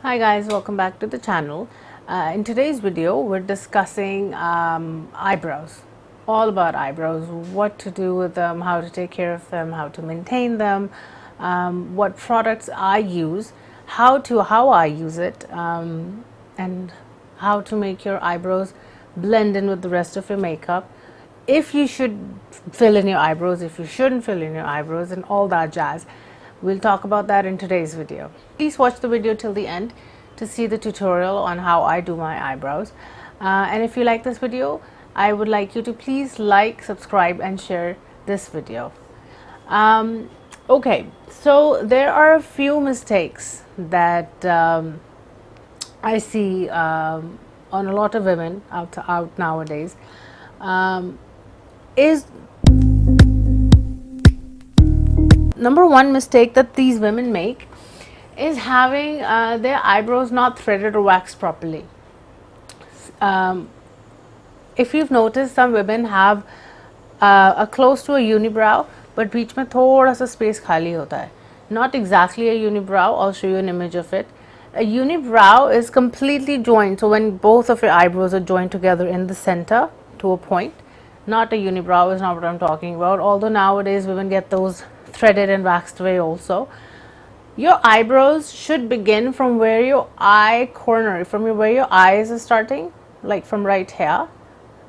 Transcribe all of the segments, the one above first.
Hi guys, welcome back to the channel. In today's video we're discussing eyebrows, all about eyebrows, what to do with them, how to take care of them, how to maintain them, what products I use, how I use it, and how to make your eyebrows blend in with the rest of your makeup, if you should fill in your eyebrows, if you shouldn't fill in your eyebrows, and all that jazz. We'll talk about that in today's video. Please watch the video till the end to see the tutorial on how I do my eyebrows. And if you like this video, I would like you to please like, subscribe and share this video. Okay, so there are a few mistakes that I see on a lot of women out nowadays. Is number one mistake that these women make is having their eyebrows not threaded or waxed properly. If you've noticed, some women have a close to a unibrow, but बीच में थोड़ा सा space खाली होता है. Not exactly a unibrow. I'll show you an image of it. A unibrow is completely joined, so when both of your eyebrows are joined together in the center to a point. Not a unibrow is not what I'm talking about, although nowadays women get those threaded and waxed away also. Your eyebrows should begin from where your eye corner, where your eyes are starting, like from right here.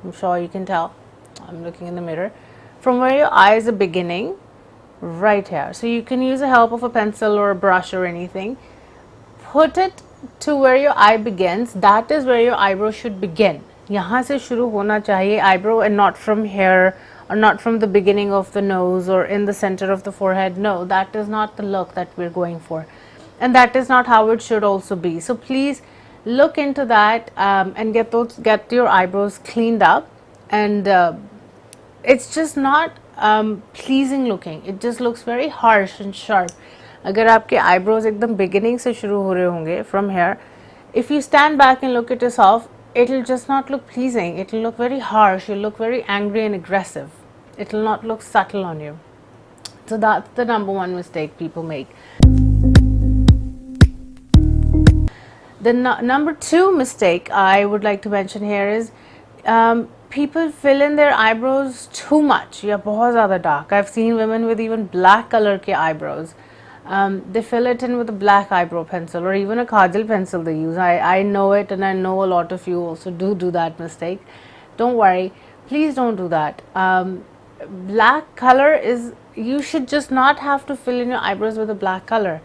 I'm sure you can tell. I'm looking in the mirror. From where your eyes are beginning, right here. So you can use the help of a pencil or a brush or anything. Put it to where your eye begins. That is where your eyebrow should begin. यहाँ से शुरू होना चाहिए eyebrow, and not from here or not from the beginning of the nose or in the center of the forehead. No, that is not the look that we're going for, and that is not how it should also be. So please look into that and get your eyebrows cleaned up. And it's just not pleasing looking. It just looks very harsh and sharp. अगर आपके eyebrows एकदम beginning से शुरू हो रहे होंगे from here, if you stand back and look at yourself, it'll just not look pleasing. It'll look very harsh. You'll look very angry and aggressive. It'll not look subtle on you. So that's the number one mistake people make. The number two mistake I would like to mention here is people fill in their eyebrows too much. Yeah, बहुत ज़्यादा dark. I've seen women with even black color के eyebrows. They fill it in with a black eyebrow pencil or even a kajal pencil they use. I know it, and I know a lot of you also do that mistake. Don't worry, please don't do that. Black color is, you should just not have to fill in your eyebrows with a black color.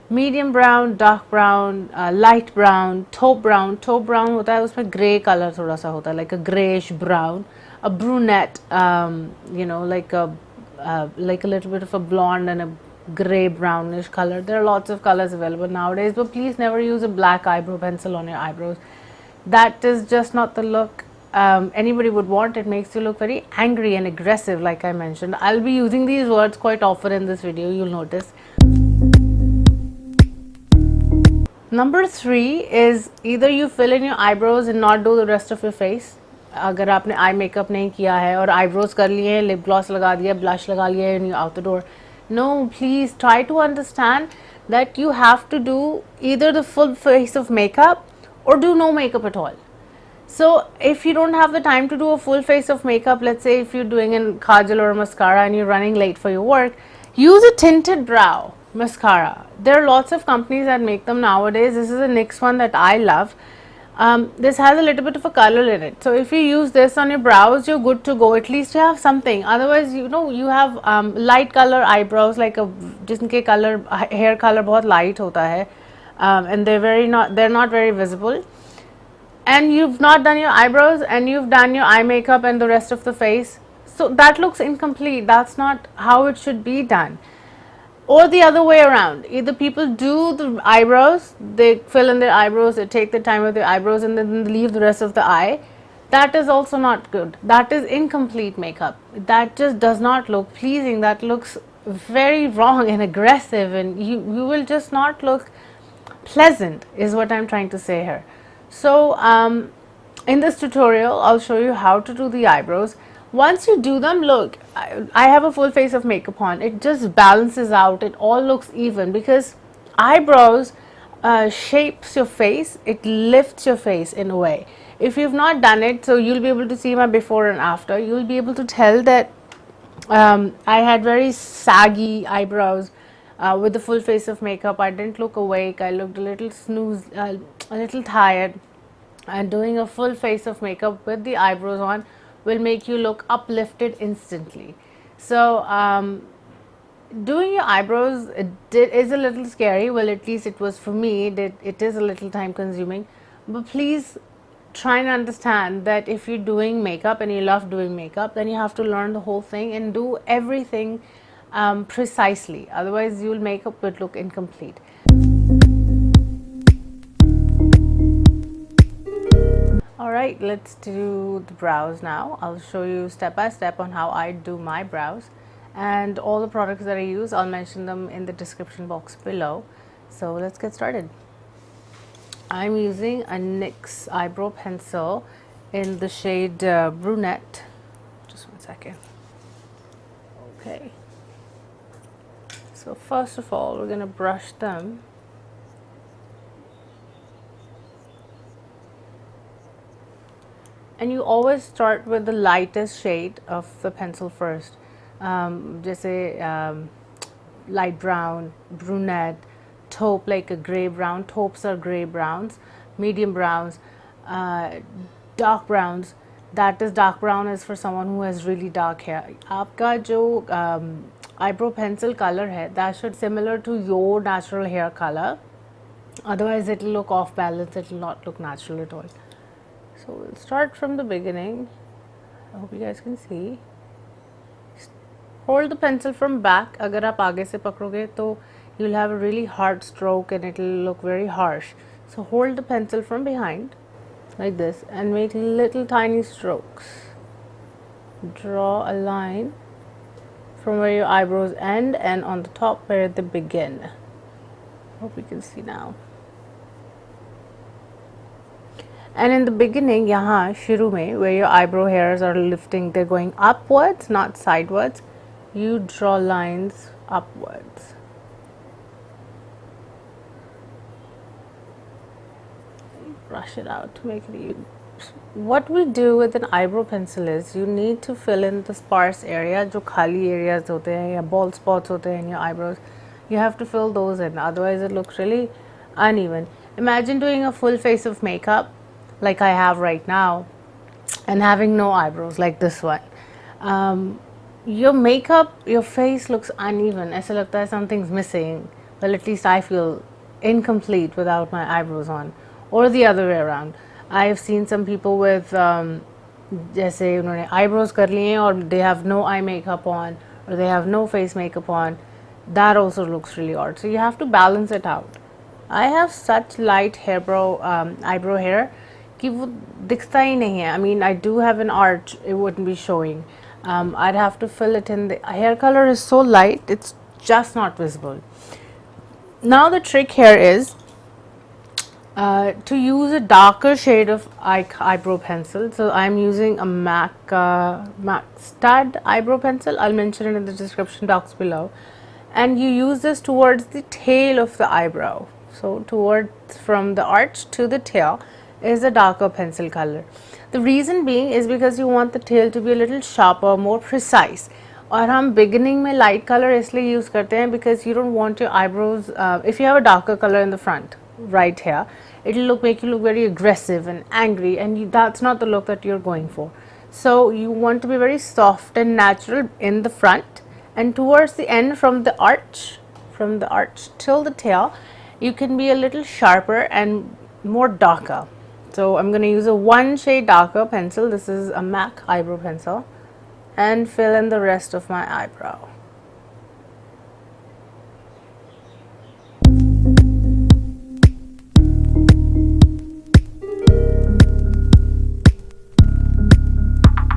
Medium brown, dark brown, light brown, taupe brown. Taupe brown होता है, उसमें grey color थोड़ा सा होता है, like a greyish brown. A brunette, you know, like a little bit of a blonde and a grey brownish color. There are lots of colors available nowadays, but please never use a black eyebrow pencil on your eyebrows. That is just not the look anybody would want. It makes you look very angry and aggressive, like I mentioned. I'll be using these words quite often in this video, you'll notice. Number three is either you fill in your eyebrows and not do the rest of your face. अगर आपने eye makeup नहीं किया है और eyebrows कर लिए हैं, lip gloss लगा दिया, ब्लश लगा लिया है, and you're out the door. No, please try to understand that you have to do either the full face of makeup or do no makeup at all. So if you don't have the time to do a full face of makeup, let's say if you're doing a kajal or a mascara and you're running late for your work, use a tinted brow mascara. There are lots of companies that make them nowadays. This is a NYX one that I love. This has a little bit of a color in it, so if you use this on your brows, you're good to go. At least you have something. Otherwise, you know, you have light color eyebrows, like a जिनके color hair color बहुत light होता है, and they're not very visible, and you've not done your eyebrows and you've done your eye makeup and the rest of the face, so that looks incomplete. That's not how it should be done. Or the other way around, either people do the eyebrows, they fill in their eyebrows, they take the time with their eyebrows and then leave the rest of the eye. That is also not good. That is incomplete makeup. That just does not look pleasing. That looks very wrong and aggressive, and you will just not look pleasant, is what I'm trying to say here. So in this tutorial, I'll show you how to do the eyebrows. Once you do them, look, I have a full face of makeup on. It just balances out. It all looks even, because eyebrows shapes your face, it lifts your face in a way. If you've not done it, so you'll be able to see my before and after, you'll be able to tell that I had very saggy eyebrows with the full face of makeup. I didn't look awake, I looked a little a little tired, and doing a full face of makeup with the eyebrows on will make you look uplifted instantly. So doing your eyebrows is a little scary. Well, at least it was for me. It is a little time consuming, but please try and understand that if you're doing makeup and you love doing makeup, then you have to learn the whole thing and do everything precisely. Otherwise, you'll make up it look incomplete. Alright, let's do the brows now. I'll show you step by step on how I do my brows, and all the products that I use, I'll mention them in the description box below. So let's get started. I'm using a NYX eyebrow pencil in the shade brunette. Just one second. Okay. So first of all, we're going to brush them. And you always start with the lightest shade of the pencil first. Just light brown, brunette, taupe, like a gray brown. Taupes are gray browns, medium browns, dark browns. That is, dark brown is for someone who has really dark hair. आपका जो eyebrow pencil color hai, that should similar to your natural hair color. Otherwise, it will look off balance. It will not look natural at all. So we'll start from the beginning. I hope you guys can see. Hold the pencil from back. अगर आप आगे से पकड़ोगे तो you'll have a really hard stroke and it will look very harsh. So hold the pencil from behind like this and make little tiny strokes. Draw a line from where your eyebrows end and on the top where they begin. Hope you can see now. And in the beginning, यहाँ शुरू में, where your eyebrow hairs are lifting, they're going upwards, not sidewards. You draw lines upwards. Brush it out to make it even. What we do with an eyebrow pencil is you need to fill in the sparse area, जो खाली areas होते हैं या bald spots होते हैं in your eyebrows. You have to fill those in, otherwise it looks really uneven. Imagine doing a full face of makeup like I have right now and having no eyebrows like this one. Your makeup, your face looks uneven. ऐसा लगता है something's missing. Well, at least I feel incomplete without my eyebrows on, or the other way around. I have seen some people with जैसे उन्होंने eyebrows कर लिए हैं और they have no eye makeup on or they have no face makeup on. That also looks really odd. So you have to balance it out. I have such light eyebrow hair कि वो दिखता ही नहीं है. I mean, I do have an arch, it wouldn't be showing. I'd have to fill it in. The hair color is so light, it's just not visible. Now the trick here is to use a darker shade of eyebrow pencil. So I'm using a MAC stud eyebrow pencil. I'll mention it in the description box below. And you use this towards the tail of the eyebrow. So towards from the arch to the tail is a darker pencil color. The reason being is because you want the tail to be a little sharper, more precise. और हम beginning में light color इसलिए use करते हैं because you don't want your eyebrows, if you have a darker color in the front, right here, it will make you look very aggressive and angry, and that's not the look that you're going for. So you want to be very soft and natural in the front, and towards the end from the arch till the tail, you can be a little sharper and more darker. So I'm going to use a one shade darker pencil. This is a MAC eyebrow pencil, and fill in the rest of my eyebrow.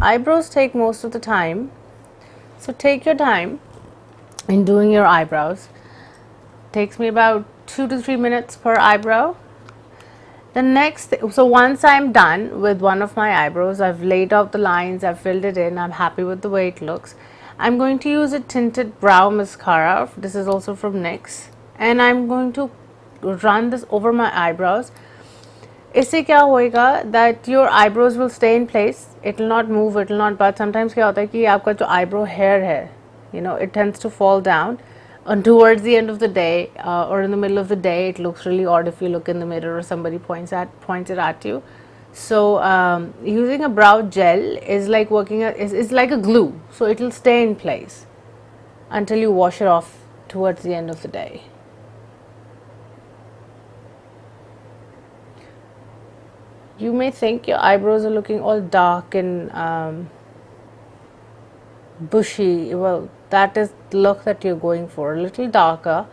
Eyebrows take most of the time, so take your time in doing your eyebrows. Takes me about 2 to 3 minutes per eyebrow. The next so once I'm done with one of my eyebrows, I've laid out the lines, I've filled it in, I'm happy with the way it looks. I'm going to use a tinted brow mascara. This is also from NYX, and I'm going to run this over my eyebrows. इससे क्या होएगा that your eyebrows will stay in place, it will not move, it will not budge. Sometimes क्या होता है कि आपका जो eyebrow hair है, you know, it tends to fall down and towards the end of the day or in the middle of the day it looks really odd if you look in the mirror or somebody points it at you. So using a brow gel is like is like a glue, so it will stay in place until you wash it off towards the end of the day. You may think your eyebrows are looking all dark and bushy. Well, that is the look that you're going for, a little darker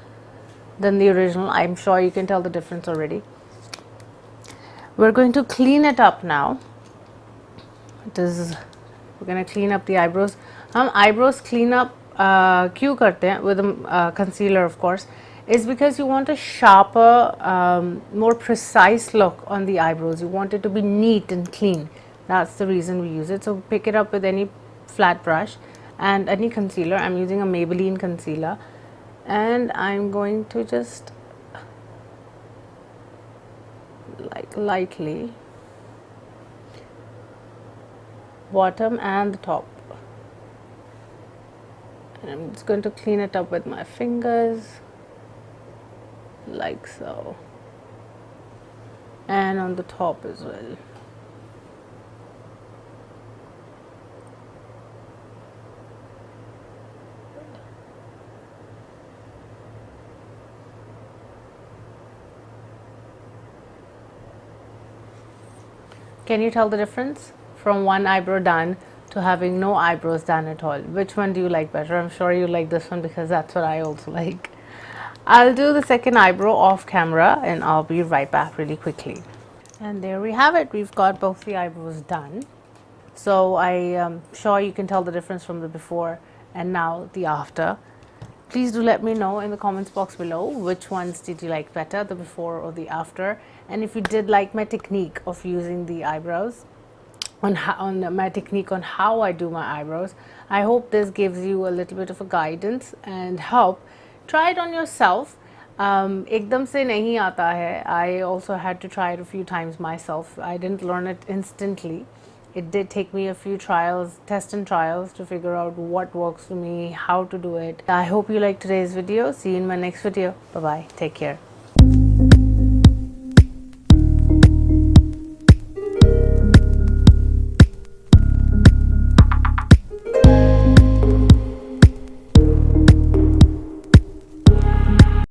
than the original. I'm sure you can tell the difference already. We're going to clean it up now. We're going to clean up the eyebrows. हम eyebrows clean up क्यों करते हैं with a concealer, of course, is because you want a sharper, more precise look on the eyebrows. You want it to be neat and clean. That's the reason we use it. So pick it up with any flat brush and any concealer. I'm using a Maybelline concealer, and I'm going to just like lightly bottom and the top, and I'm just going to clean it up with my fingers like so, and on the top as well. Can you tell the difference from one eyebrow done to having no eyebrows done at all? Which one do you like better? I'm sure you like this one because that's what I also like. I'll do the second eyebrow off camera and I'll be right back really quickly. And there we have it. We've got both the eyebrows done. So I'm sure you can tell the difference from the before and now the after. Please do let me know in the comments box below which ones did you like better, the before or the after, and if you did like my technique of using the eyebrows, on my technique on how I do my eyebrows. I hope this gives you a little bit of a guidance and help. Try it on yourself. एकदम से नहीं आता है. I also had to try it a few times myself. I didn't learn it instantly. It did take me a few trials, tests and trials, to figure out what works for me, how to do it. I hope you liked today's video. See you in my next video. Bye bye. Take care.